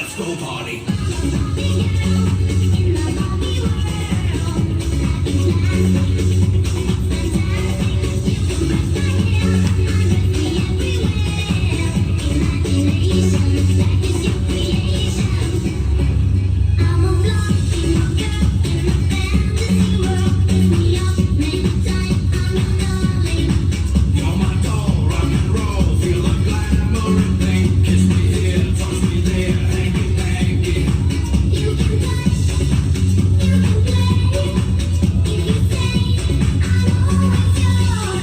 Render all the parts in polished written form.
let's go party. You're my doll, rock and roll, feel the glamour and thing. Kiss me here, touch me there, hanky panky. You can touch, you can play, if you say I'm always yours.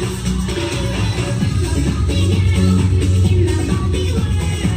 Barbie girl in my Barbie world.